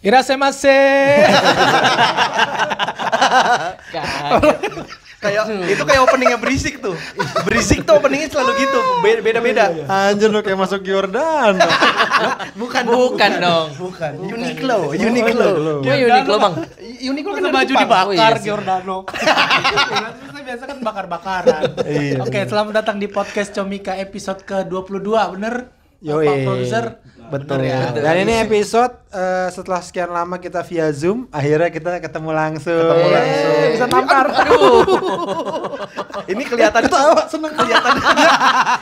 Irasemase. Kayak openingnya berisik tuh. Berisik tuh openingnya selalu gitu. Beda-beda. Anjir lu kayak masuk Jordan. Bukan dong. Bukan. Uniqlo. Gue Uniqlo bang. Uniqlo kan Baju Jepang. dibakar Oh, iya sih. Giordano. Biasa kan bakar-bakaran. Oke, selamat datang di podcast Comika episode ke-22, bener? Yoi. Pak Produser. Betul Bener ya. Dan ini episode setelah sekian lama kita via Zoom, akhirnya kita ketemu langsung. Bisa tampar. Ini kelihatan Tawa seneng kelihatan.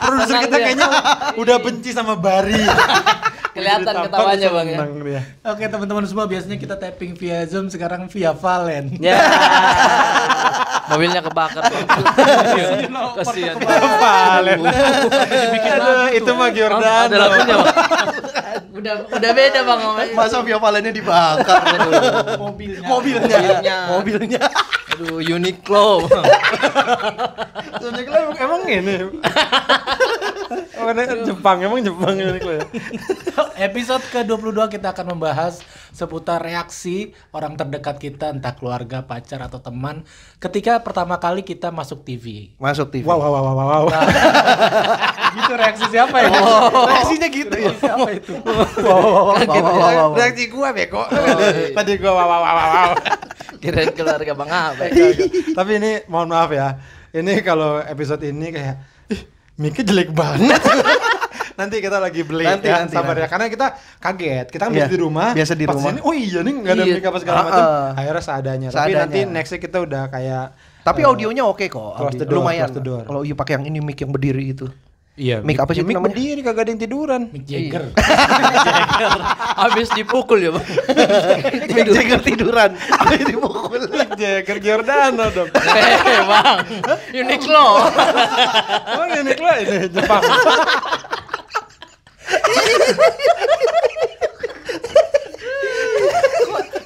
Produser kita dia. kayaknya udah benci sama Bari. Kelihatan Ditampar ketawanya bang ya. seneng dia. Oke, teman-teman semua, biasanya kita tapping via Zoom, sekarang via Valen. Ya. Mobilnya kebakar. Kasihan. Valen. Aduh, itu mah Ada Giordano. lagunya bang. Udah beda bang. masa Via Valennya dibakar. Mobilnya. Aduh Uniqlo. Uniqlo emang ini. Emang Jepang Uniqlo ya. Episode ke-22 kita akan membahas seputar reaksi orang terdekat kita, entah keluarga, pacar, atau teman, ketika pertama kali kita masuk TV. Masuk TV. Wow. Gitu reaksi siapa ya? Reaksinya gitu ya. Siapa itu? Wow. Reaksi gua beko. Tadi gua wow. Kirain keluarga bang Abe. Tapi ini mohon maaf ya. Ini kalau episode ini kayak mic-nya jelek banget. Nanti kita lagi beli Nanti. sabar ya. Karena kita kaget. Kita kan Iya, biasa di rumah. biasa di Pas rumah. Ini, oh iya nih nggak ada Iya. mic apa segala macam. Akhirnya seadanya. Tapi Seadanya. nanti nextnya kita udah kayak Tapi audionya oke kok. close the door, Lumayan. close the door. Kalau pakai yang ini mic yang berdiri itu. iya. Mic apa sih mic namanya? berdiri kagak ada yang tiduran. Mick Jagger. Habis dipukul ya bang. Mic Jagger tiduran. Habis dipukul. Mick Jagger Giordano dong. Bang. Uniqlo. Emang Uniqlo ini Jepang.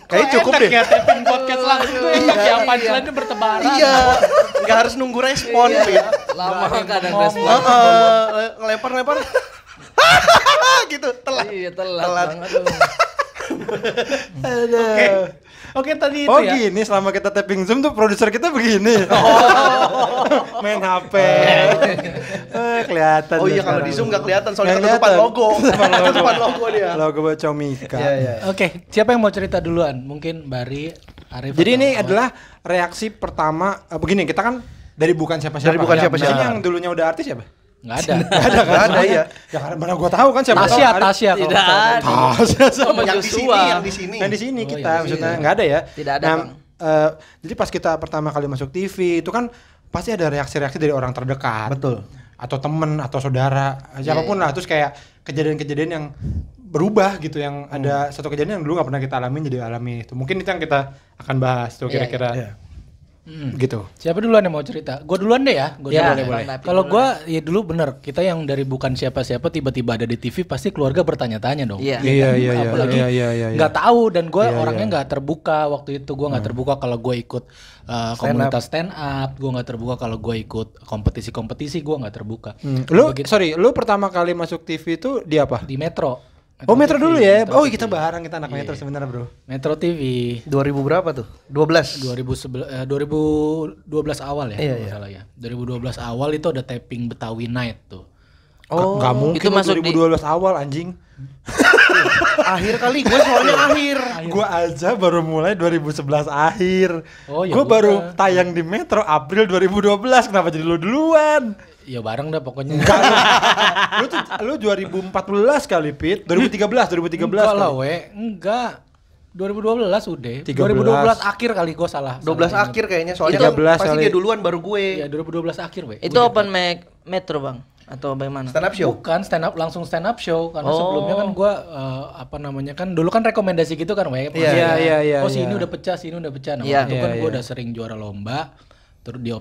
Kayaknya cukup deh. Ya, tapping podcast langsung tuh enak ya, punchline-nya bertebaran. Iya. Enggak harus nunggu respon, Pit. Lama kadang ngomong. respon. Ngelempar. Gitu, telat. Iya telat Telat. bang. Aduh. Oke, tadi itu Oh ya. gini, selama kita tapping Zoom tuh produser kita begini. Main HP. Kelihatan. Oh dia iya, kalau di sekarang. Zoom nggak kelihatan soalnya Nggak ketutupan kelihatan. logo. Ketutupan logo dia. Logo buat Comika. Iya. Oke, siapa yang mau cerita duluan? Mungkin Bari, Arif. Jadi atau ini Awal? adalah reaksi pertama. Begini, kita kan dari bukan siapa-siapa. Dari bukan Ya, siapa-siapa. Ini yang dulunya udah artis siapa? Nggak ada. Nggak ada ya. Ya karena mana gua tahu kan siapa tahu Tasya Arif. kalau Tidak tahu. ada. Tasya sama Sama Yang di sini, Joshua. yang di sini. Yang di sini Oh, kita iya, maksudnya iya. nggak ada ya. Tidak ada, Bang. Jadi pas kita pertama kali masuk TV itu kan pasti ada reaksi-reaksi dari orang terdekat. Betul. Atau temen atau saudara siapapun lah, terus kayak kejadian-kejadian yang berubah gitu, yang ada satu kejadian yang dulu nggak pernah kita alamin jadi alami itu. Mungkin itu yang kita akan bahas tuh Iya, kira-kira iya. gitu. Siapa duluan yang mau cerita? Gue duluan deh ya. Gua Ya, duluan. Bang Napi Kalau duluan. gue ya dulu bener, kita yang dari bukan siapa-siapa tiba-tiba ada di TV, pasti keluarga bertanya-tanya dong. Iya. Iya, Apalagi iya. nggak tahu, dan gue Iya, orangnya iya. nggak terbuka waktu itu. Gue nggak terbuka kalau gue ikut komunitas stand up. Gue nggak terbuka kalau gue ikut kompetisi-kompetisi. Gue nggak terbuka. Lu pertama kali masuk TV itu di apa? Di Metro. Oh, Metro TV, dulu ya. Metro Oh, TV. kita bareng, kita anak Metro sebenarnya, Bro. Metro TV 2000 berapa tuh? 12. 2012 awal ya, Iya, kalau nggak salah ya. 2012 awal itu ada tapping Betawi Night tuh. Oh, nggak mungkin itu masuk 2012 awal anjing. Akhir kali gue soalnya akhir. Gua aja baru mulai 2011 akhir. Oh, ya Gua udah. baru tayang di Metro April 2012. Kenapa jadi lu duluan? Ya bareng dah pokoknya. Lu 2014 kali, Pit. 2013 Enggak lah, kali. enggak. 2012 udah. 13. 2012 akhir kali gue salah. 12 salah akhir kayaknya soalnya 13 pasti kali. dia duluan baru Iya, gue. 2012 akhir, we. Itu open mic Metro bang atau bagaimana? Stand up show. Bukan stand up, langsung stand up show, karena Oh. sebelumnya kan gua kan dulu kan rekomendasi gitu kan, we. Iya, iya. Oh, si ini udah pecah, si ini udah pecah. Nah, Iya. waktu itu kan Iya, gua iya. udah sering juara lomba. Terus di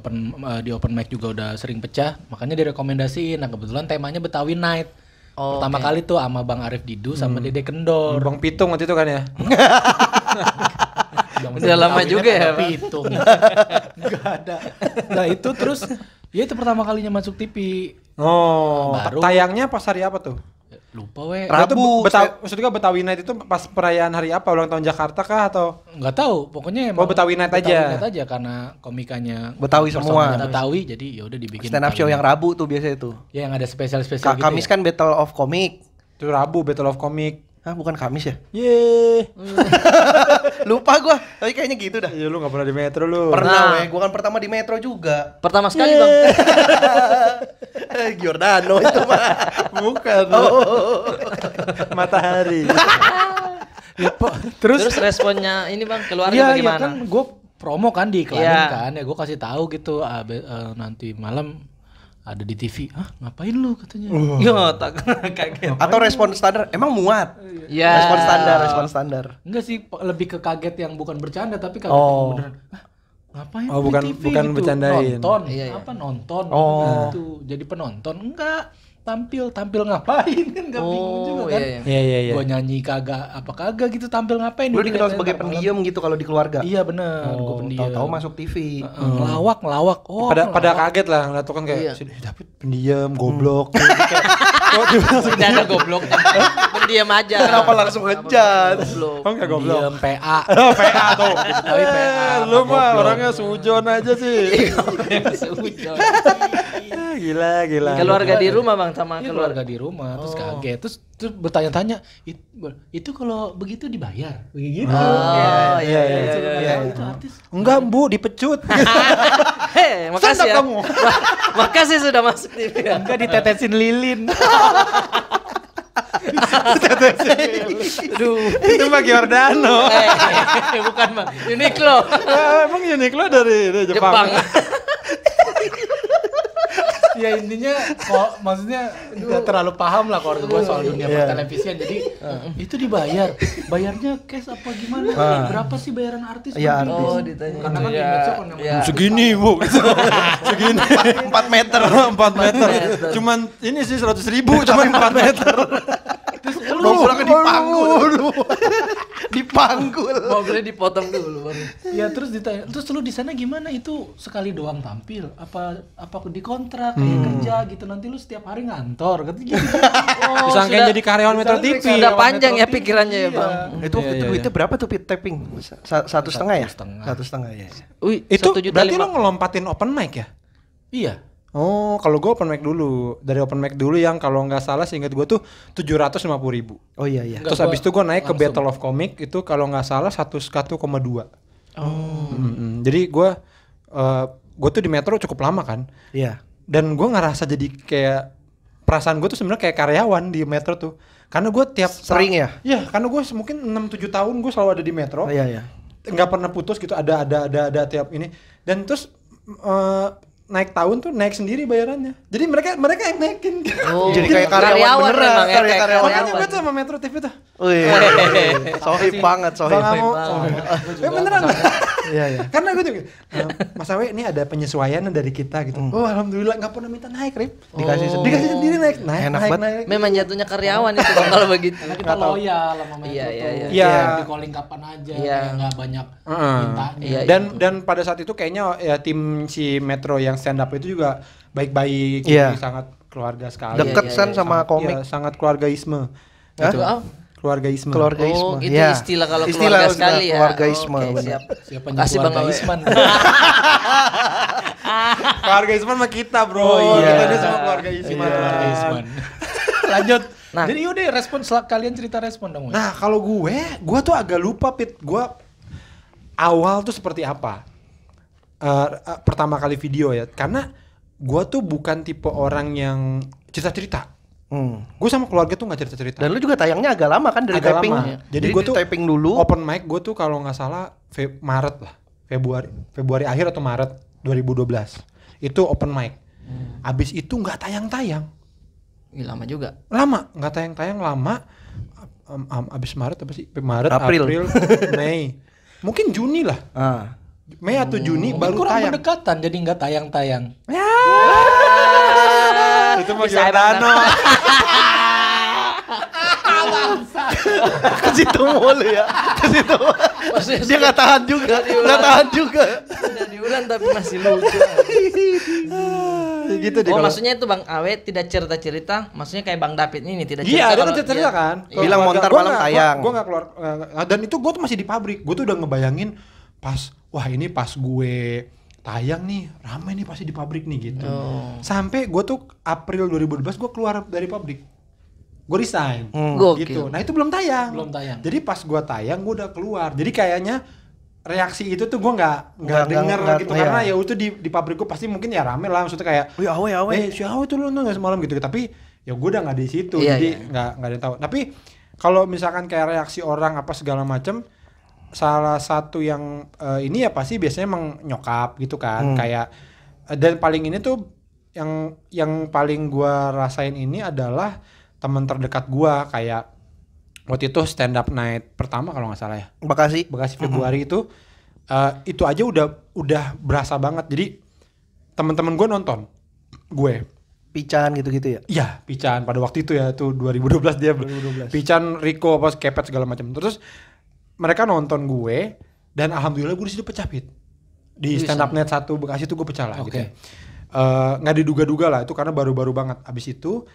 open mic juga udah sering pecah, makanya direkomendasiin. Nah, kebetulan temanya Betawi Night. Oh, Pertama oke. kali tuh sama Bang Arif Didu sama Dede Kendor. Bang Pitung waktu itu kan ya. Udah lama juga ya, Bang. Pitung. Enggak ada. Nah, itu terus ya itu pertama kalinya masuk TV. Oh, Baru. tayangnya pas hari apa tuh? Lupa we. Rabu. Maksud gua Betawi Night itu pas perayaan hari apa? Ulang tahun Jakarta kah atau? Nggak tahu, pokoknya emang Betawi Night aja. Betawi Night aja karena komikanya Betawi semua. personal Betawi, jadi ya udah dibikin Stand up show Betawi yang Night. Rabu tuh biasanya tuh. Ya yang ada spesial-spesial gitu. Kamis ya. kan Battle of Comic. Itu Rabu Battle of Comic. Hah, bukan Kamis ya? Yeay. Lupa gua, tapi kayaknya gitu dah. Iya lu enggak pernah di Metro lu. Pernah gua kan pertama di Metro juga. Pertama sekali bang. Giordano itu mah. Bukan. Matahari. Ya, Terus responnya ini bang keluarga Iya, bagaimana? kan gue promo kan di iklanin Iya. kan, ya gue kasih tahu gitu nanti malam ada di TV. Ah, ngapain lu katanya? Yo tak kaget. Atau respon standar emang muat. Ya. Respon standar. Enggak sih, lebih ke kaget yang bukan bercanda tapi kaget Oh. yang beneran. Ah, ngapain Oh, lu bukan- di TV bukan gitu? bercandain. Nonton. Iya, iya. Apa nonton? Oh. Gitu. Jadi penonton enggak tampil ngapain kan enggak bingung juga kan. iya. Iya. Gua nyanyi kagak gitu tampil ngapain? Lu Ini dikenal lihat sebagai ntar malam. pendiam gitu kalau di keluarga. Iya bener, gue pendiam. Tahu-tahu masuk TV. Ngelawak. Oh, Pada ngelawak. kaget lah ngeliat tuh kan kayak Iya. si David pendiam, goblok. Tidak ada gobloknya. Pendiam aja. Kenapa langsung ngejudge? Goblok. Oh enggak goblok. Diem PA. PA tuh. Tapi PA. Lu mah goblok. orangnya sujon aja sih. Gila. Keluarga di rumah bang sama Iya, keluarga. keluarga di rumah terus kaget terus bertanya-tanya itu kalau begitu dibayar begitu. Oh iya. Itu artis. Enggak, Bu, dipecut. Hei, makasih Santap ya. kamu. Makasih sudah masuk TV. Enggak ditetesin lilin. Aduh. Itu mah Giordano. Bukan bang. Uniqlo. Emang Uniqlo dari Jepang. Ya intinya kok maksudnya nggak terlalu paham lah keluarga gue soal dunia pertelevisian, jadi itu bayarnya cash apa gimana, berapa sih bayaran artis? Iya, Berapa? artis. Oh ditanya. Karena kan di Iya, medsos kan iya. Segini, Bu. Segini. 4 meter. 4 meter. Cuman ini sih 100.000, cuman 4 meter. Mau pulangnya dipanggul. Dipanggul. Mobilnya dipotong dulu baru. Ya terus ditanya, terus lu di sana gimana, itu sekali doang tampil apa dikontrak kayak kerja gitu, nanti lu setiap hari ngantor katanya gitu. Oh, Disangkain jadi karyawan Metro TV. Sudah panjang ya pikirannya ya bang. Itu waktu itu duitnya berapa tuh tapping? 1,5 ya? 1,5 ya. Wih, Itu 1,5 juta berarti lu ngelompatin open mic ya? Iya. Oh, kalau gue open mic dulu. Dari open mic dulu yang kalau nggak salah seingat gue tuh 750.000. Oh iya. Terus habis itu gue naik ke Battle of Comic itu kalau nggak salah 1,2. Oh. Jadi gue tuh di Metro cukup lama kan. Iya. Dan gue ngerasa jadi kayak perasaan gue tuh sebenarnya kayak karyawan di Metro tuh. Karena gue tiap Sering ya? Iya, karena gue mungkin 6-7 tahun gue selalu ada di Metro. Oh iya. Nggak pernah putus gitu, ada tiap ini. Dan terus naik tahun tuh naik sendiri bayarannya. Jadi mereka yang naikin. Oh, Jadi kayak karyawan beneran, memang ya, kayak kayak karyawan. Makanya gue tuh sama Metro TV tuh. Wih. Sohib banget, sohib. Bang Amo. Beneran. Iya. Karena gue tuh Mas Awe ini ada penyesuaian dari kita gitu. Oh alhamdulillah nggak pernah minta naik Rip. Dikasih sendiri naik. Enak banget. memang jatuhnya karyawan itu bang kalau begitu. Karena kita loyal sama Metro Iya, tuh. iya, iya. Iya. Di calling kapan aja, Iya. kayak nggak banyak Heeh. mintanya. Iya, Dan pada saat itu kayaknya ya tim si Metro yang stand up itu juga baik-baik, Iya. sangat keluarga sekali. Deket kan sama komik. Iya, sangat keluargaisme. Hah? Gitu. Wow. Keluargaisme. Keluargaisme. Oh, itu Iya. istilah kalau Istilah keluarga sudah sekali ya. keluargaisme, Oke, benar. siap. Siapa Kasih Bang Awe. Isman? Keluargaisme sama kita, Bro. Oh, iya. Kita ini semua keluargaisme. Iya, keluarga Isman. Lanjut. Nah. Jadi yaudah respon kalian cerita respon dong. Nah, kalau gue tuh agak lupa Pit. Gue awal tuh seperti apa? Pertama kali video ya. Karena gue tuh bukan tipe orang yang cerita-cerita. Gue sama keluarga tuh nggak cerita-cerita. Dan lu juga tayangnya agak lama kan dari Agak taping. lama. Jadi gue di tuh taping dulu. Open mic gue tuh kalau nggak salah Maret lah. Februari akhir atau Maret 2012. Itu open mic. Abis itu nggak tayang-tayang. Ih, lama juga. Lama, nggak tayang-tayang lama. Abis Maret apa sih? Maret, April. Mei. Mungkin Juni lah. Ah. Mei atau Juni Mungkin baru kurang tayang. berdekatan jadi nggak tayang-tayang. Itu mah Bisa Giordano. Ke situ mulu ya. Ke situ. Maksudnya Dia nggak tahan juga. Nggak tahan juga. sudah diulang sembilan tapi masih lucu. Gitu deh. Oh, kalau- maksudnya itu Bang Awe tidak cerita-cerita, maksudnya kayak Bang David ini tidak Iya, dia kalau kan cerita kan. Iya. Bilang montar malam tayang. Gue nggak keluar. Dan itu gue tuh masih di pabrik. Gue tuh udah ngebayangin pas, wah ini pas gue tayang nih, ramai nih pasti di pabrik nih gitu. Sampai gue tuh April 2012 gue keluar dari pabrik. Gue resign. Gokil. Gitu. Nah itu belum tayang. Belum tayang. Jadi pas gue tayang gue udah keluar. Jadi kayaknya reaksi itu tuh gue nggak Nggak- denger nggak- gitu iya. karena ya itu di pabrik gue pasti mungkin ya rame lah, maksudnya kayak Wih, awe. si Awe tuh lu nggak semalam gitu, tapi ya gue udah nggak di situ, Iya, jadi iya. nggak ada yang tahu. Tapi kalau misalkan kayak reaksi orang apa segala macem, salah satu yang ini ya pasti biasanya emang nyokap gitu kan, kayak dan paling ini tuh yang paling gue rasain ini adalah teman terdekat gue, kayak waktu itu stand up night pertama kalau nggak salah ya, Bekasi. Februari itu aja udah berasa banget. Jadi teman-teman gue nonton gue. Pican gitu-gitu ya. Iya, Pican pada waktu itu ya, tuh 2012 dia. 2012. Pican, Rico, apa Kepet segala macam. Terus mereka nonton gue dan alhamdulillah gue di situ pecah, Pit. Di stand up net 1 Bekasi itu gue pecah lah gitu. Nggak diduga-duga lah itu karena baru-baru banget. Abis itu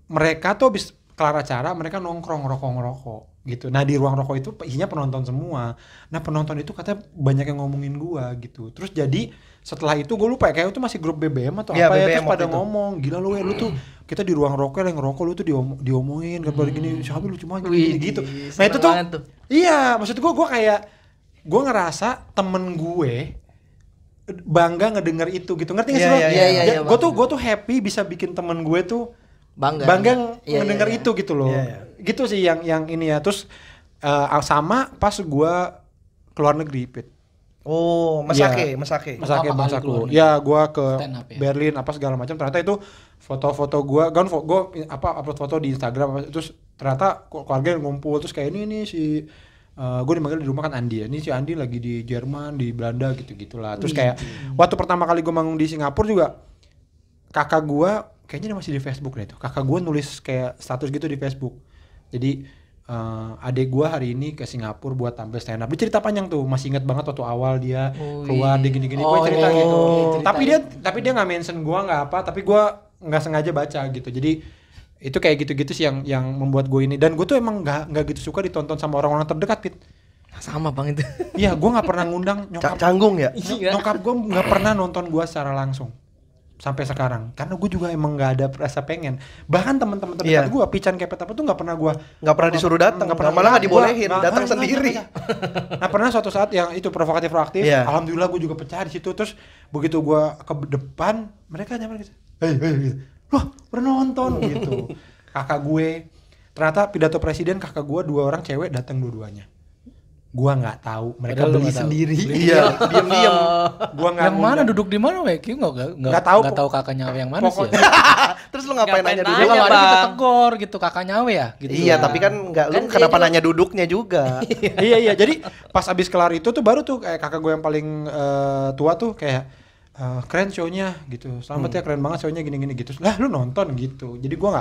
mereka tuh abis kelar acara mereka nongkrong ngerokok gitu. Nah di ruang rokok itu isinya penonton semua. Nah penonton itu katanya banyak yang ngomongin gua gitu. Terus jadi setelah itu gue lupa ya, kayak itu masih grup BBM atau Iya, apa ya, BBM terus pada waktu itu. ngomong, gila lu tuh kita di ruang rokok yang ngerokok lu tuh diomongin kan baru gini, siapa lu cuma gini gitu. Nah itu tuh, banget tuh. iya maksud gue kayak gue ngerasa temen gue bangga ngedenger itu gitu, ngerti nggak sih Iya, lo? iya, iya, iya, Gue tuh happy bisa bikin temen gue tuh Bangga. Iya, ngedenger iya, itu gitu loh. Iya, iya. Gitu sih yang ini ya. Terus sama pas gue keluar negeri, Pit. Oh, Iya. Mesake. Masake Pertama kali bangsaku. keluar negeri. Ya gue ke Stand up ya? Berlin apa segala macam. Ternyata itu foto-foto gue upload foto di Instagram. Terus ternyata keluarga yang ngumpul. Terus kayak ini si gue dipanggil di rumah kan Andi ya. Ini si Andi lagi di Jerman, di Belanda gitu-gitulah. Terus kayak waktu pertama kali gue manggung di Singapura juga, kakak gue kayaknya dia masih di Facebook deh tuh. Kakak gue nulis kayak status gitu di Facebook. Jadi adek gue hari ini ke Singapura buat tampil stand up. Dia cerita panjang tuh, masih inget banget waktu awal dia keluar dia gini-gini. Gue cerita iya, gitu. iya, Tapi dia nggak mention gue nggak apa. Tapi gue nggak sengaja baca gitu. Jadi itu kayak gitu-gitu sih yang membuat gue ini. Dan gue tuh emang nggak gitu suka ditonton sama orang-orang terdekat, Pit. Sama Bang itu. Iya, gue nggak pernah ngundang nyokap. Canggung ya. Nyokap gue nggak pernah nonton gue secara langsung sampai sekarang, karena gue juga emang nggak ada rasa pengen. Bahkan teman-teman terdekat Iya. gue, Pican Kepet apa tuh nggak pernah gue Nggak pernah disuruh datang, malah nggak dibolehin, datang sendiri. Nah pernah suatu saat yang itu provokatif, Iya. alhamdulillah gue juga pecah di situ. Terus begitu gue ke depan, mereka nyamper gitu, gitu. Loh pernah nonton gitu. Kakak gue, ternyata pidato presiden, kakak gue 2 orang cewek datang dua-duanya. Gua nggak tahu, mereka Padahal lu beli nggak tahu. sendiri. Iya, diam-diam. Gua nggak Yang mana ngundang. duduk di mana, Wek? Nggak tahu. Nggak tahu kakaknya Awe yang mana sih ya. Terus lu ngapain Ngapain nanya nanya, Dia duduk? kalau ada kita Bang. tegor gitu, kakaknya Awe ya gitu. Iya, tapi kan nggak, lu Kan dia kenapa juga- nanya duduknya juga? Iya. Jadi pas abis kelar itu tuh baru tuh kayak kakak gue yang paling tua tuh kayak keren show-nya gitu. Selamat ya, keren banget show-nya gini-gini gitu. Lah lu nonton gitu. Jadi gue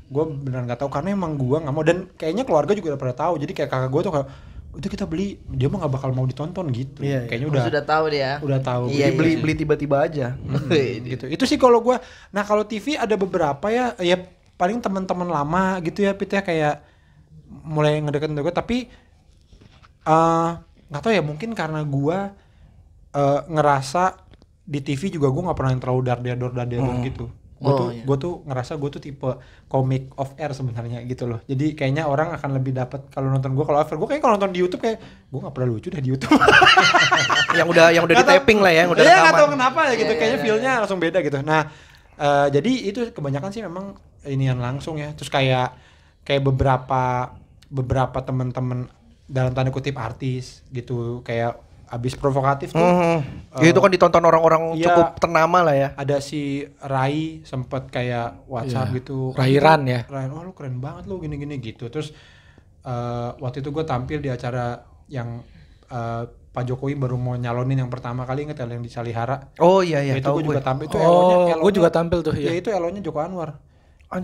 beneran nggak tahu karena emang gue nggak mau, dan kayaknya keluarga juga udah pada tahu. Jadi kayak kakak gue tuh kayak udah kita beli, dia mah nggak bakal mau ditonton gitu. Iya, iya. Kayaknya Sudah tahu dia. udah tahu. Iya, Jadi Beli tiba-tiba aja. gitu. Itu sih kalau gue. Nah kalau TV ada beberapa ya paling teman-teman lama gitu ya, Pit ya, kayak mulai ngedeket-ngedeket, tapi nggak tahu ya, mungkin karena gue ngerasa di TV juga gue nggak pernah yang terlalu dardiador gitu. Iya. Gue tuh ngerasa gue tuh tipe comic of air sebenarnya gitu loh. Jadi kayaknya orang akan lebih dapat kalau nonton gue. Kalau gue kayak kalau nonton di YouTube kayak gue nggak pernah lucu deh di YouTube. yang udah di taping lah ya, yang udah Iya, nggak rekaman. tahu kenapa ya gitu, kayaknya feel-nya langsung beda gitu. Nah jadi itu kebanyakan sih memang inian langsung ya. Terus kayak beberapa teman-teman dalam tanda kutip artis gitu, kayak abis provokatif tuh Ya, itu kan ditonton orang-orang iya. cukup ternama lah ya. ada si Rai sempet kayak WhatsApp Iya. gitu. Rairan ya. Rairan, oh lu keren banget lu gini-gini gitu. Terus waktu itu gue tampil di acara yang Pak Jokowi baru mau nyalonin yang pertama kali, inget ya, yang di Salihara. Oh iya Itu tahu gue juga gue. tampil. Itu Oh, gue juga tampil tuh Ya ya. itu elonya Joko Anwar.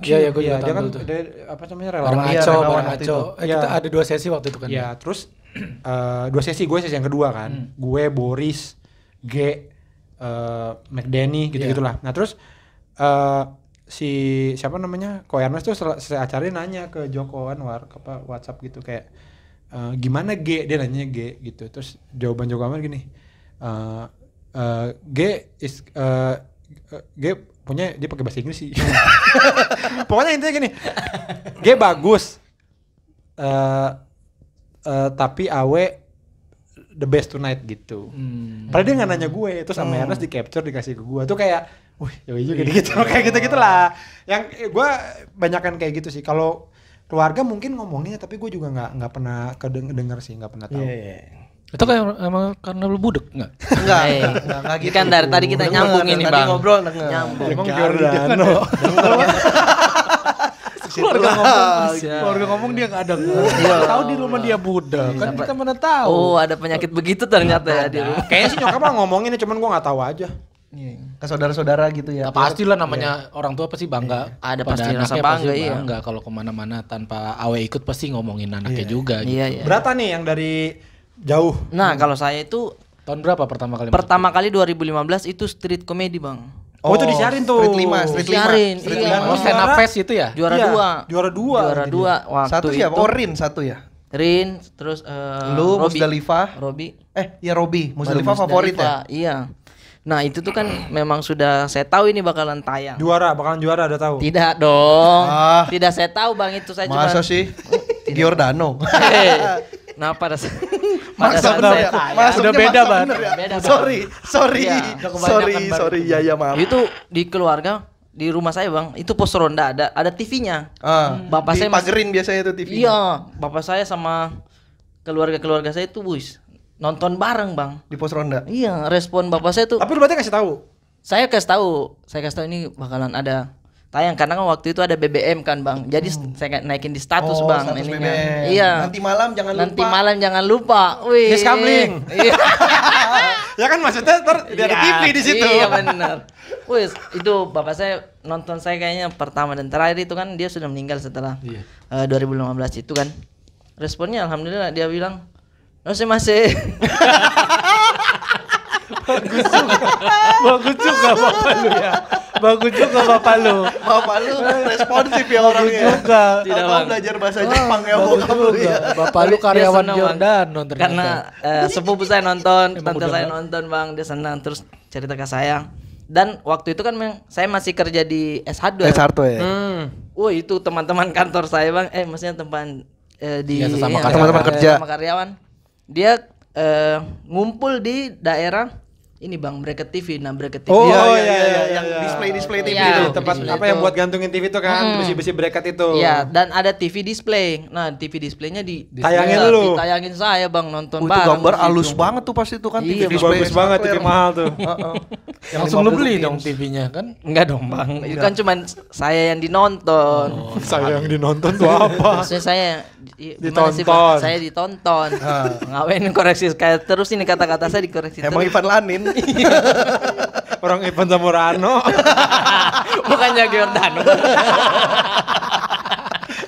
Iya, iya, gue juga Dia kan tampil tuh. dia, apa namanya, Bareng relawan. Iya, Aco, relawan bareng waktu Aco. itu. Kita Iya. ada 2 sesi waktu itu kan. Ya terus 2 sesi, gue sesi yang kedua kan. Gue, Boris, G, McDenny gitu-gitulah. Nah terus si siapa namanya Ko Ernest tuh selesai acaranya nanya ke Joko Anwar WhatsApp gitu kayak gimana G, dia nanya G gitu. Terus jawaban Joko Anwar gini, G punya dia pakai bahasa Inggris sih. Pokoknya intinya gini, G bagus, tapi Awe the best tonight gitu. Padahal dia nggak nanya gue, terus sama Ernest di capture dikasih ke gue tuh kayak, wih ya juga gitu, kayak gitu-gitulah. Yang gue banyakan kayak gitu sih. Kalau keluarga mungkin ngomonginnya, tapi gue juga nggak pernah kedenger sih, nggak pernah tahu. Itu kayak emang karena lu budek nggak? Enggak gitu. Kan dari tadi kita nyambung ini, Tadi Bang. ngobrol denger. Nyambung. Emang Giordano. Keluarga ngomong dia nggak ada. Tahu di rumah dia budak. Kan kita mana tahu. Oh, ada penyakit begitu ternyata ya di rumah. Kayaknya sih nyokap mah ngomonginnya, cuman gue nggak tahu aja. Ke saudara-saudara gitu ya. Nah, pastilah namanya orang tua pasti bangga. Ada pada pasti rasa anaknya, bangga, pasti iya. bangga kalau kemana-mana tanpa Awe ikut pasti ngomongin anaknya juga. Gitu. Iya, iya. Berapa nih yang dari jauh? Nah, kalau saya itu Tahun berapa pertama kali? pertama kali 2015 itu street comedy, Bang. Oh, itu disiarin tuh. Street 5, Street 5. Disiarin, Street iya. 5. Oh, stand up fest itu ya? Juara Iya, 2. Juara 2. Juara 2 waktu Satu siapa? itu. Oh, Rin satu ya? Rin, terus Lu, Robi. Musdalifah. Robi. Ya Robi. Musdalifah favorit ya? Iya. Nah, itu tuh kan memang sudah saya tahu ini bakalan tayang. Bakalan juara udah tahu. Tidak dong. Ah. Tidak saya tahu, Bang, itu saya Masa cuma sih? Giordano. Nah, pada Masa saat bener saya ya? tayang, Masuknya Udah beda, masa Bang. bener ya? Beda, Bang. Sorry. Iya, udah kebanyakan, Sorry. Ya maaf. itu di keluarga, di rumah saya, Bang, itu pos ronda ada TV-nya. Bapak saya pagerin biasanya itu TV. Iya, bapak saya sama keluarga saya itu nonton bareng, Bang. Di pos ronda. Iya, respon bapak saya tuh. Tapi lu berarti kasih tahu. Saya kasih tahu ini bakalan ada tayang karena kan waktu itu ada BBM kan, Bang. Jadi saya naikin di status, Bang, Status ininya. BBM. Iya. Nanti malam jangan lupa. Wih. He's coming. Iya. Ya kan maksudnya dia ada TV di situ. Iya, benar. Wih, itu bapak saya nonton saya kayaknya pertama dan terakhir itu kan dia sudah meninggal setelah 2015 itu kan. Responnya alhamdulillah dia bilang, masih. Bagus juga bapak lu ya. Bagus juga bapak lu. Bapak lu responsif ya orangnya. Juga. Tidak, Apa Bang. belajar bahasa Jepang ya Bagus bokap lu juga. ya. Bapak lu Dia karyawan senang, Bang. Giordano ternyata. Karena sepupu saya nonton, Emang tante udah saya nggak? nonton, Bang, dia senang terus cerita ke saya. Dan waktu itu kan saya masih kerja di S1. S1 ya. Wah, itu teman-teman kantor saya, Bang. Maksudnya teman di Ya, sesama iya, teman-teman kerja. Sama karyawan. Dia ngumpul di daerah ini, Bang, Bracket TV. Nah, Bracket TV. Iya, yang display TV Iya. itu. Tempat Display apa itu. yang buat gantungin TV itu kan, besi-besi bracket itu. Iya, dan ada TV display. Nah, TV displaynya Tayangin iya, lu. ditayangin saya, Bang, nonton Itu bareng gambar di situ. halus banget tuh pas itu kan Iya, TV Itu bagus banget, TV mahal tuh. Langsung lu beli dong TV-nya kan? Enggak dong, Bang. Itu kan cuman saya yang dinonton. Saya yang dinonton tuh apa? Maksudnya saya gimana sih, Ditonton. Bang? Saya ditonton. Ngapain koreksi kayak terus ini kata-kata saya dikoreksi Emang terus. Ivan Lanin. Orang Ivan Zamorano. Bukannya Giordano.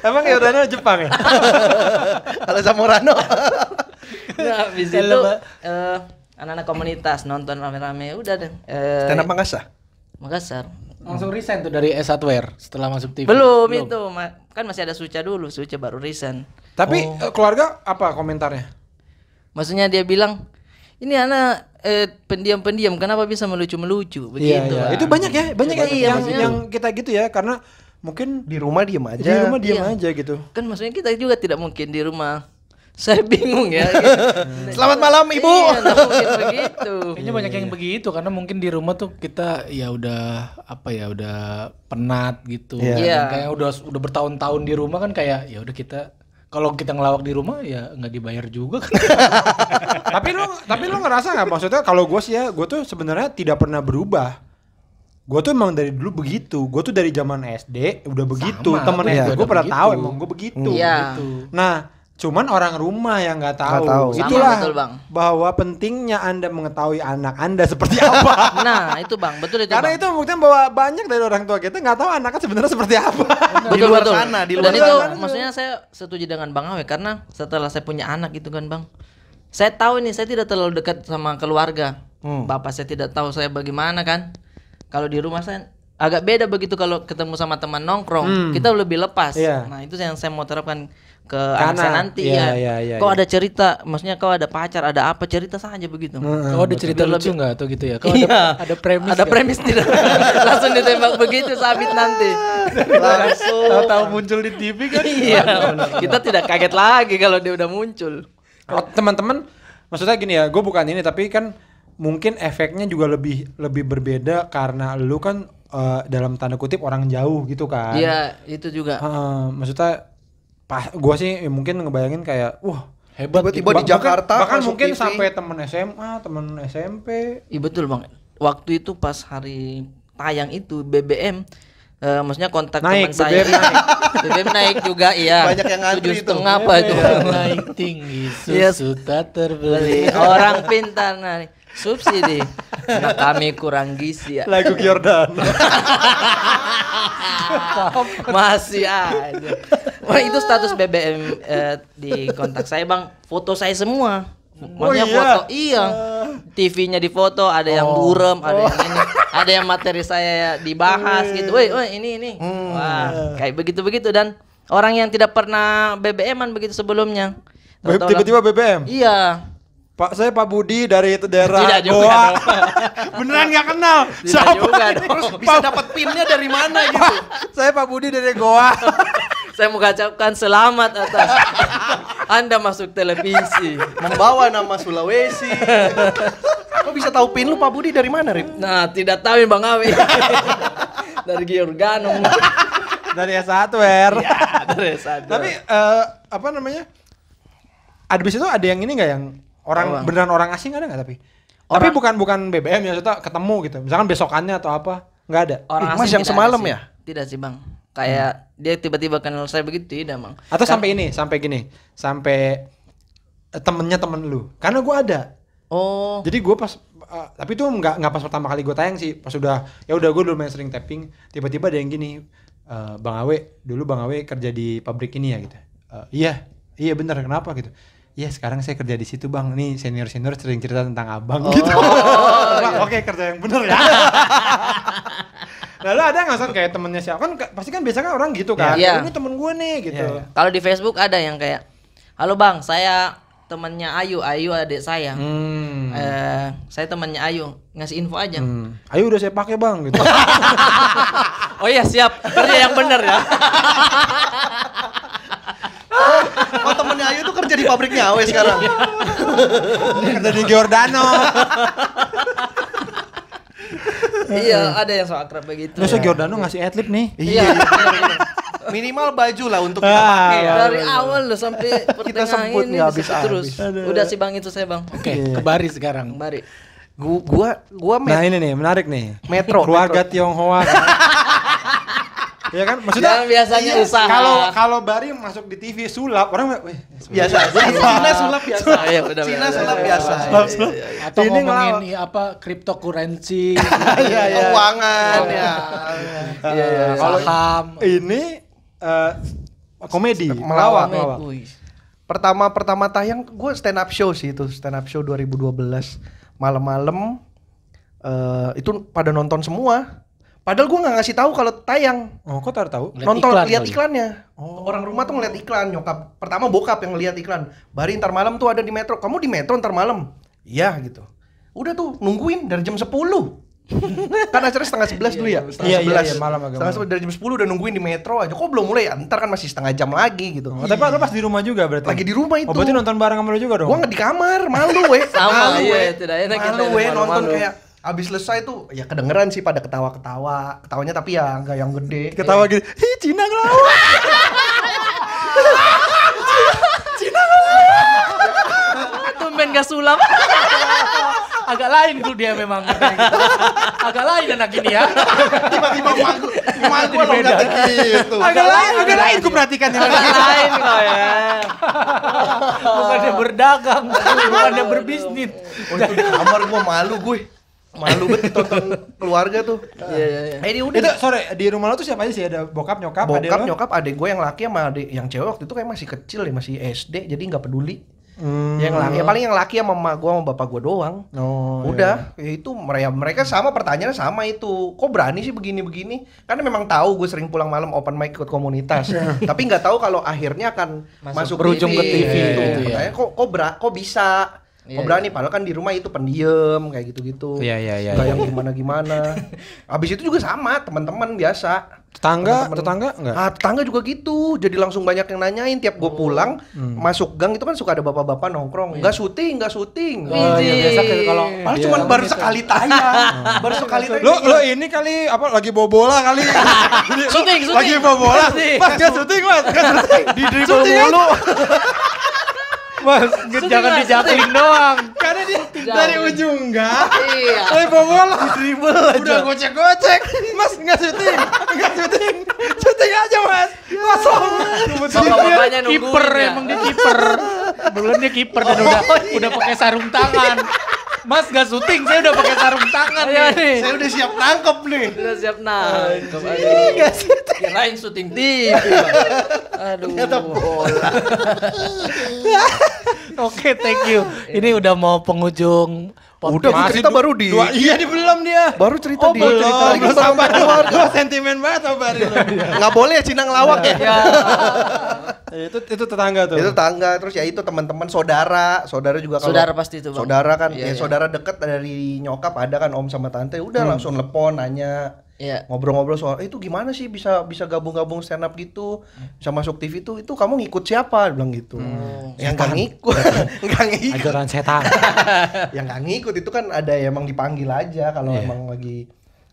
Emang Giordano Jepang ya? Kalau Zamorano. Nah, habis itu anak-anak komunitas nonton rame-rame udah deh. Stand up Makassar. Makassar. Langsung resign tuh dari S1 setelah masuk TV. Belum itu, kan masih ada Suca dulu, Suca baru resign. Tapi keluarga apa komentarnya? Maksudnya dia bilang, ini anak pendiam-pendiam, kenapa bisa melucu-melucu begitu. Iya. Bang. Itu banyak ya, Iya, maksudnya. yang kita gitu ya, karena mungkin Di rumah diem aja. di rumah diam Iya. aja gitu. Kan maksudnya kita juga tidak mungkin di rumah. Saya bingung ya. Gitu. Selamat malam Ibu. Iya, nggak mungkin begitu. Kayaknya banyak yang begitu karena mungkin di rumah tuh kita ya udah udah penat gitu. Iya. Iya. Dan kayak udah bertahun-tahun di rumah kan kayak ya udah kita kalau kita ngelawak di rumah ya nggak dibayar juga kan. tapi lu ngerasa nggak, maksudnya kalau gue sih ya, gue tuh sebenarnya tidak pernah berubah. Gue tuh emang dari dulu begitu. Gue tuh dari zaman SD udah begitu. Temen iya, SD udah gue pernah begitu. tahu emang gue begitu. Iya. Nah, cuman orang rumah yang nggak tahu. Nggak tahu. Sama, Itulah betul, Bang. bahwa pentingnya Anda mengetahui anak Anda seperti apa. Nah, itu Bang, betul itu. Karena Bang. itu membuktikan bahwa banyak dari orang tua kita nggak tahu anaknya sebenarnya seperti apa. Di luar sana, di luar Dan itu sana. maksudnya saya setuju dengan Bang Awe karena setelah saya punya anak gitu kan, Bang. Saya tahu nih saya tidak terlalu dekat sama keluarga. bapak saya tidak tahu saya bagaimana kan. Kalau di rumah saya agak beda begitu kalau ketemu sama teman nongkrong, kita lebih lepas. Nah, itu yang saya mau terapkan ke anak saya nanti kau ada cerita, maksudnya kau ada pacar, ada apa, cerita saja begitu. Kau ada cerita lucu nggak atau gitu ya? Kau ada premis? Ada premis tidak? Langsung ditembak begitu sabit nanti. Langsung Tahu muncul di TV kan? Iya. Kita tidak kaget lagi kalau dia udah muncul. Kalau teman-teman, maksudnya gini ya, gue bukan ini tapi kan mungkin efeknya juga lebih berbeda karena lu kan dalam tanda kutip orang jauh gitu kan. Iya, itu juga. Maksudnya gue sih mungkin ngebayangin kayak wah hebat tiba-tiba di Jakarta bahkan mungkin TV. Sampai temen SMA, temen SMP. Iya betul bang. Waktu itu pas hari tayang itu BBM, maksudnya kontak naik, teman saya BBM naik juga, iya. Banyak yang ngantri itu. 7,5 apa itu? Naik tinggi, susu tak terbeli. Orang pintar naik subsidi. Nah, kami kurang gizi ya. Lagu Giordano. Masih aja. Wah, itu status BBM di kontak saya bang, foto saya semua. Maksudnya foto, TV-nya di foto, ada yang burem, ada yang ini, ada yang materi saya dibahas gitu. Woi, ini. Wah, kayak begitu-begitu dan orang yang tidak pernah BBM-an begitu sebelumnya. Tiba-tiba BBM. Iya. Pak, saya Pak Budi dari itu daerah Tidak juga Goa. dong. Beneran nggak kenal. Tidak Siapa juga ini? dong. Terus bisa dapat pinnya dari mana gitu? Saya Pak Budi dari Goa. Saya mau ucapkan selamat atas Anda masuk televisi. Membawa nama Sulawesi. Kok bisa tahu pin lu Pak Budi dari mana, Rip? Nah, tidak tahu Bang Awi. Dari Giordano. Dari S1 R. Ya, dari S1. Tapi apa namanya? Abis itu ada yang ini nggak yang orang beneran orang asing ada nggak tapi bukan BBM ya, maksudnya ketemu gitu. Misalkan besokannya atau apa? Nggak ada. Orang Mas asing yang tidak semalam ada sih. ya? Tidak sih bang. Kayak dia tiba-tiba kenal saya begitu, tidak bang. Atau sampai temennya temen lu. Karena gue ada. Oh. Jadi gue pas tapi itu nggak pas pertama kali gue tayang sih. Pas udah gue dulu main sering tapping. Tiba-tiba ada yang gini, Bang Awe kerja di pabrik ini ya gitu. Iya bener, kenapa gitu. Iya sekarang saya kerja di situ bang, nih senior sering cerita tentang abang gitu. Oke, kerja yang bener ya. Lalu ada nggak Son kayak temennya siapa kan pasti kan biasanya orang gitu kan. Iya. Ini temen gue nih gitu. Kalau di Facebook ada yang kayak, halo bang, saya temannya Ayu adik saya. Saya temannya Ayu, ngasih info aja. Ayu udah saya pakai bang gitu. Oh iya siap, kerja yang bener ya. Oh temennya Ayu tuh kerja di pabriknya Awe sekarang. Kerja di Giordano. Iya, ada yang so akrab begitu. Terus Giordano ngasih adlib nih. Iya. Minimal baju lah untuk kita pakai ya. Dari awal loh sampai pertengahan sebut ini nih habis terus. Udah sih bang, itu saya bang. Oke, ke Bari sekarang. Bari. Gua Nah ini nih menarik nih. Metro. Keluarga Tionghoa. Ya kan, maksudnya Yang biasanya usaha. Kalau Bari masuk di TV sulap orang biasa. Cina sulap biasa. Iya, udah. Cina sulap biasa. Atau Ini ngomongin Iya. cryptocurrency, Keuangan ya. saham. Ini komedi, Melawak. melawak. Pertama tayang gue stand up show sih itu, stand up show 2012 malam-malam itu pada nonton semua. Padahal gue nggak ngasih tahu kalau tayang. Oh, kok tahu? Nonton iklan lihat kali. iklannya. Orang rumah tuh ngeliat iklan, nyokap. Pertama bokap yang ngeliat iklan. Bari ntar malam tuh ada di Metro. Kamu di Metro ntar malam? Iya gitu. Udah tuh nungguin dari jam 10. Kan acara setengah 11 dulu ya? Setengah Iya, malam agak Setengah malam. 11 dari jam 10 udah nungguin di Metro aja. Kok belum mulai? Ntar kan masih setengah jam lagi gitu. Oh, tapi lo pas di rumah juga berarti? Lagi di rumah itu. Oh, berarti nonton bareng sama lo juga dong? Gua nggak di kamar, malu weh. Sama, Malu, iya, weh. tidak enak kita Malu ini, weh nonton malu-malu. kayak abis selesai tuh ya kedengeran sih pada ketawa-ketawa. Ketawanya tapi ya nggak yang gede. Ketawa gini, "Ih, Cina ngelawak." Tumben gak sulap. Agak lain tuh dia memang. Agak lain anak ini ya. Tiba-tiba emak gua logat gitu. Agak lain gue perhatikan ini. Agak lain kok ya. Bukannya berdagang, bukannya berbisnis. Oh, itu di kamar gua malu gue. Malu banget ditonton keluarga tuh. Iya. Ini udah Itu sorry, di rumah lo tuh siapa aja sih? Ada bokap, nyokap, adek bokap lo? nyokap adek gue yang laki sama adek yang cewek waktu itu kayak masih kecil ya, masih SD jadi nggak peduli. Yang laki, ya paling yang laki sama mama gua sama bapak gua doang. Udah, ya itu mereka sama pertanyaannya sama itu. Kok berani sih begini-begini? Karena memang tahu gue sering pulang malam open mic ikut komunitas. Tapi nggak tahu kalau akhirnya akan masuk berujung TV. ke TV Gitu. gitu ya. Makanya kok bisa? Kok berani? Padahal kan di rumah itu pendiam kayak gitu-gitu. Iya. Gak yang gimana-gimana. Abis itu juga sama teman-teman biasa. Tetangga enggak? Ah, tetangga juga gitu. Jadi langsung banyak yang nanyain tiap gue pulang masuk gang itu kan suka ada bapak-bapak nongkrong. Enggak syuting. Oh iya biasa kalau Padahal cuma baru sekali tayang. Baru sekali tayang. Lo ini kali apa lagi bawa bola kali. Syuting. Lagi bawa bola. Mas, enggak syuting, Mas. Enggak syuting. Di dribble mulu. Mas, jangan dijakling doang. Karena dia dari ujung enggak. Iya. Lagi bawa bola. Dribble aja. Udah gocek-gocek. Mas, enggak syuting. Syuting aja, Mas. Kosong. Bapaknya nungguin Kiper ya. emang dia kiper. Kebetulan dia kiper dan udah pakai sarung tangan. Mas gak syuting, saya udah pakai sarung tangan nih. Saya udah siap nangkep nih. Udah siap nangkep. Enggak sih. Kirain syuting TV. Aduh. Oke, thank you. Ini udah mau penghujung Udah, podcast. cerita baru di. Iya, belum dia. Baru cerita di. Belum. Cerita lagi Belum baru sabar. keluar. Gua sentimen banget sabar. Nggak boleh ya Cina ngelawak ya. Itu tetangga tuh. Itu tangga, terus ya itu teman-teman saudara juga kalau Saudara pasti itu, Bang. Saudara kan, Iya, iya. saudara deket dari nyokap ada kan om sama tante, udah langsung telepon nanya. Iya. Ngobrol-ngobrol soal itu gimana sih bisa gabung-gabung stand up gitu, bisa masuk TV itu kamu ngikut siapa? Dia bilang gitu. Yang nggak ngikut, nggak ngikut. Ajaran setan. Yang nggak ngikut itu kan ada yang emang dipanggil aja kalau emang lagi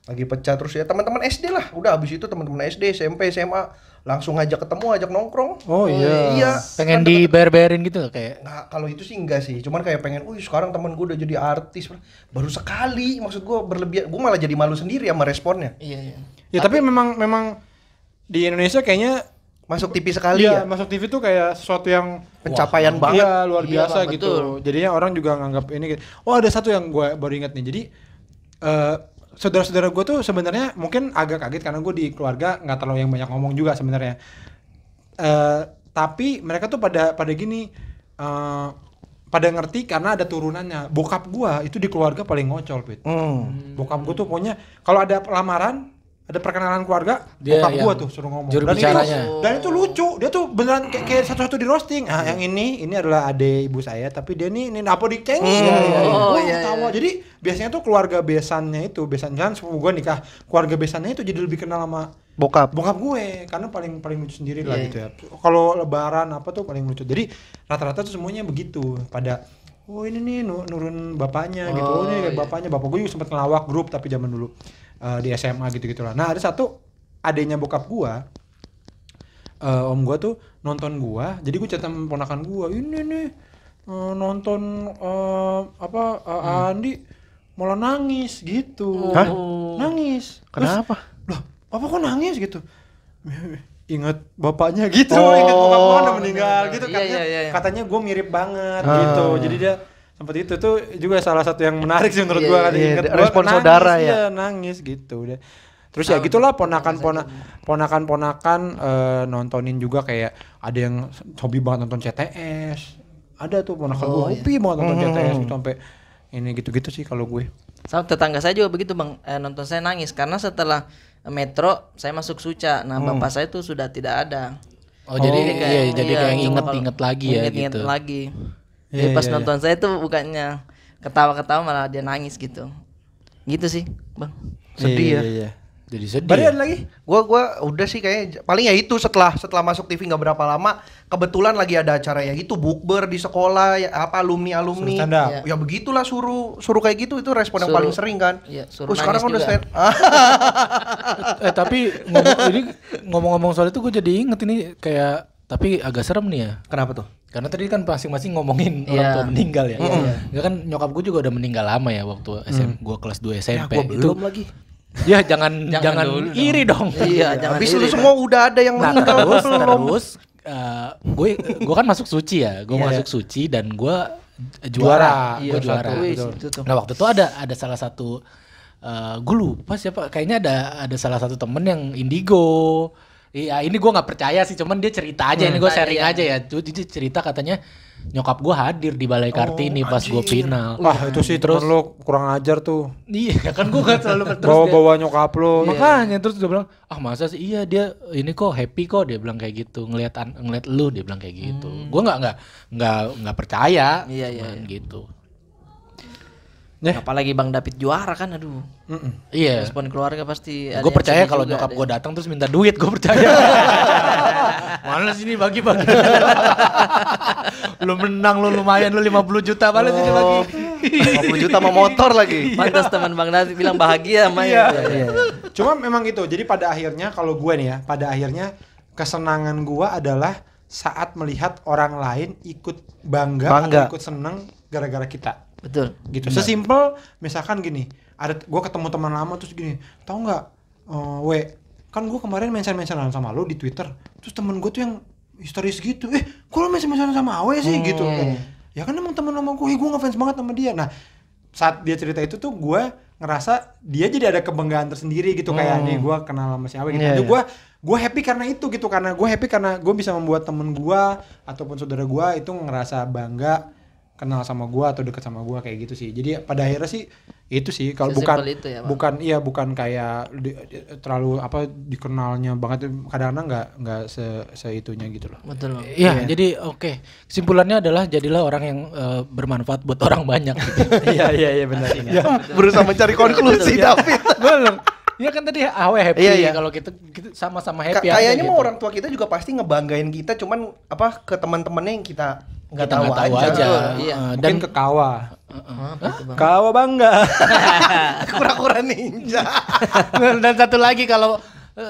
pecah. Terus ya teman-teman SD lah, udah abis itu teman-teman SD, SMP, SMA langsung ngajak ketemu, ajak nongkrong. Oh iya. Iya. Pengen dibayar-bayarin gitu kayak. Nah, kalau itu sih enggak sih, cuman kayak pengen, sekarang temen gue udah jadi artis, baru sekali, maksud gue berlebihan, gue malah jadi malu sendiri sama responnya. Iya. Ya tapi memang di Indonesia kayaknya Masuk TV sekali ya, masuk TV tuh kayak sesuatu yang pencapaian banget. Iya, luar Iya, biasa Bang, gitu. betul. Jadinya orang juga nganggap ini gitu. Oh, ada satu yang gue baru ingat nih. Jadi saudara-saudara gue tuh sebenarnya mungkin agak kaget karena gue di keluarga nggak terlalu yang banyak ngomong juga sebenarnya. Tapi mereka tuh pada gini, pada ngerti karena ada turunannya. Bokap gue itu di keluarga paling ngocol, Pit. Bokap gue tuh pokoknya kalau ada lamaran, ada perkenalan keluarga, Dia bokap yang gue tuh suruh ngomong. juru Dan itu- bicaranya. dan itu lucu, dia tuh beneran kayak satu-satu di roasting. Ah, yang ini adalah adik ibu saya, tapi dia ini apa dicengin. Oh, iya, Tawa. Jadi biasanya tuh keluarga besannya itu, besan kan sepupu gue nikah, keluarga besannya itu jadi lebih kenal sama Bokap. gue, karena paling lucu sendiri lah Iya. gitu ya. Kalau lebaran apa tuh paling lucu. Jadi rata-rata tuh semuanya begitu, pada ini nih nurun bapaknya gitu. Oh, ini kayak bapaknya. Bapak gue juga sempat ngelawak grup tapi zaman dulu di SMA gitu-gitu lah. Nah, ada satu adenya bokap gua, om gua tuh nonton gua, jadi gua cerita sama ponakan gua, ini nih nonton Andi malah nangis gitu. Hah? Nangis. Kenapa? Loh, papa kok nangis gitu? Ingat bapaknya gitu, ingat bokap gua udah meninggal gitu. Iya. Katanya gua mirip banget gitu. Jadi dia seperti itu tuh juga salah satu yang menarik sih menurut gua kan, iya, ingat respon nangis, saudara ya. iya, nangis gitu udah. Terus ya gitulah ponakan-ponakan nontonin juga, kayak ada yang hobi banget nonton CTS. Ada tuh ponakan gua hobi banget nonton CTS gitu, sampai ini gitu-gitu sih kalau gue. Sama tetangga saya juga begitu, Bang. Nonton saya nangis karena setelah Metro saya masuk Suca. Nah, bapak saya tuh sudah tidak ada. Oh, jadi kayak cuma inget-inget lagi ya inget-inget gitu. lagi. Jadi pas nonton saya tuh bukannya ketawa-ketawa malah dia nangis gitu. Gitu sih, Bang. Sedih ya. Iya. Jadi sedih. Bari ya? ada lagi? Gua udah sih kayaknya paling ya itu setelah masuk TV nggak berapa lama kebetulan lagi ada acara ya itu bukber di sekolah ya, apa alumni Suruh stand up. ya begitulah suruh kayak gitu, itu respon yang Suruh- paling sering kan. iya, suruh Sekarang nangis udah juga. stand Tapi ngomong-ngomong soal itu gue jadi inget ini kayak, tapi agak serem nih ya. Kenapa tuh? Karena tadi kan masing-masing ngomongin orang Iya. tua meninggal ya. Ya kan nyokap gue juga udah meninggal lama ya waktu gue kelas 2 SMP. Gua belum lagi. Ya jangan dulu iri dong. Iya, jangan Habis iri, lu semua udah ada yang Nah meninggal belum. terus gue kan masuk suci ya. Gue Iya. masuk suci dan gue juara. Iya, Gue juara. Wih, Betul. itu tuh. Nah waktu itu ada salah satu gue lupa siapa, kayaknya ada salah satu temen yang indigo, Iya, ini gue nggak percaya sih, cuman dia cerita aja, ini gue sharing aja ya. Jadi cerita katanya nyokap gue hadir di Balai Kartini pas gue final. Wah itu sih terus lo kurang ajar tuh. Iya kan gue gak selalu terus bawa nyokap lo. Makanya terus dia bilang, masa sih, iya dia ini kok happy kok, dia bilang kayak gitu, ngeliat lu, dia bilang kayak gitu. Gue nggak percaya, cuman gitu. Apalagi Bang David juara kan, aduh. Iya. Respon keluarga pasti. Gue percaya kalau nyokap gue datang terus minta duit, gue percaya. Mana sini bagi-bagi. Lu menang, lu lumayan, lu 50 juta, mana sini bagi. 50 juta sama motor lagi. Pantas teman Bang David bilang bahagia main. Iya. Cuma memang gitu. Jadi pada akhirnya kalau gue nih ya, pada akhirnya kesenangan gue adalah saat melihat orang lain ikut bangga. Atau ikut seneng gara-gara kita. Betul. Gitu. Sesimpel misalkan gini, ada gue ketemu teman lama terus gini, tahu nggak, kan gue kemarin mention-mentionan sama lo di Twitter, terus temen gue tuh yang historis gitu, kok lo mention-mentionan sama Awe sih gitu. Ya kan emang temen lama gue ngefans banget sama dia. Nah saat dia cerita itu tuh gue ngerasa dia jadi ada kebanggaan tersendiri gitu, kayak nih gue kenal sama si Awe gitu. Itu gue happy karena itu gitu, karena gue happy karena gue bisa membuat temen gue ataupun saudara gue itu ngerasa bangga kenal sama gua atau deket sama gua kayak gitu sih. Jadi pada akhirnya sih itu sih, kalau bukan kayak terlalu apa dikenalnya banget, kadang-kadang nggak seitunya gitu loh. Betul. Iya, jadi oke. Kesimpulannya adalah jadilah orang yang bermanfaat buat orang banyak gitu. Iya benar. Ya, berusaha mencari konklusi David. Belum. Iya kan tadi Awe happy kalau kita sama-sama happy. Kayaknya gitu. mau orang tua kita juga pasti ngebanggain kita, cuman apa ke teman-temannya yang kita nggak tahu aja. Dan ke Kawa. Kawa bangga. Kura-kura ninja. Dan satu lagi, kalau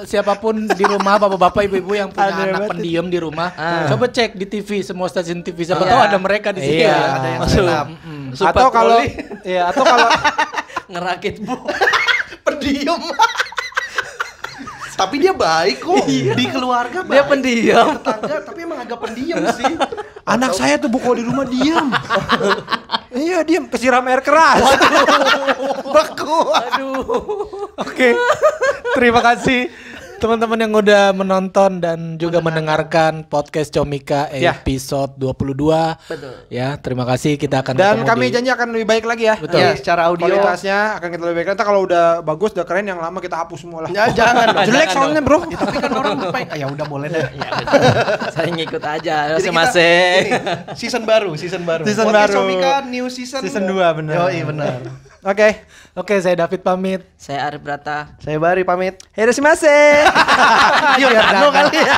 siapapun di rumah, bapak-bapak, ibu-ibu yang punya anak pendiam di rumah, coba cek di TV, semua stasiun TV, siapa tahu ada mereka di situ. Ada yang senap. Atau kalau ngerakit bu. Pendiam. Tapi dia baik kok, di keluarga baik. Dia pendiam. Tetangga, tapi emang agak pendiam sih. Anak saya tuh kalau di rumah diam. Iya diam, kesiram air keras. Beku. Oke. Terima kasih teman-teman yang udah menonton dan juga mendengarkan podcast Comika episode 22. Betul. Ya, terima kasih, kita akan dan kami janji akan lebih baik lagi ya. Betul. Ya, secara audio kualitasnya akan kita lebih baik. Nanti kalau udah bagus, udah keren, yang lama kita hapus semua lah. Ya jangan dong. Jelek soalnya bro. Ya, tapi kan orang pengen. Ya udah boleh deh. Saya ngikut aja masing-masing. Season baru. Podcast Comika new season 2 benar. Yoi benar. Oke, saya David pamit. Saya Arif Brata. Saya Bari pamit. Hiroshimasen. Giordano kali ya.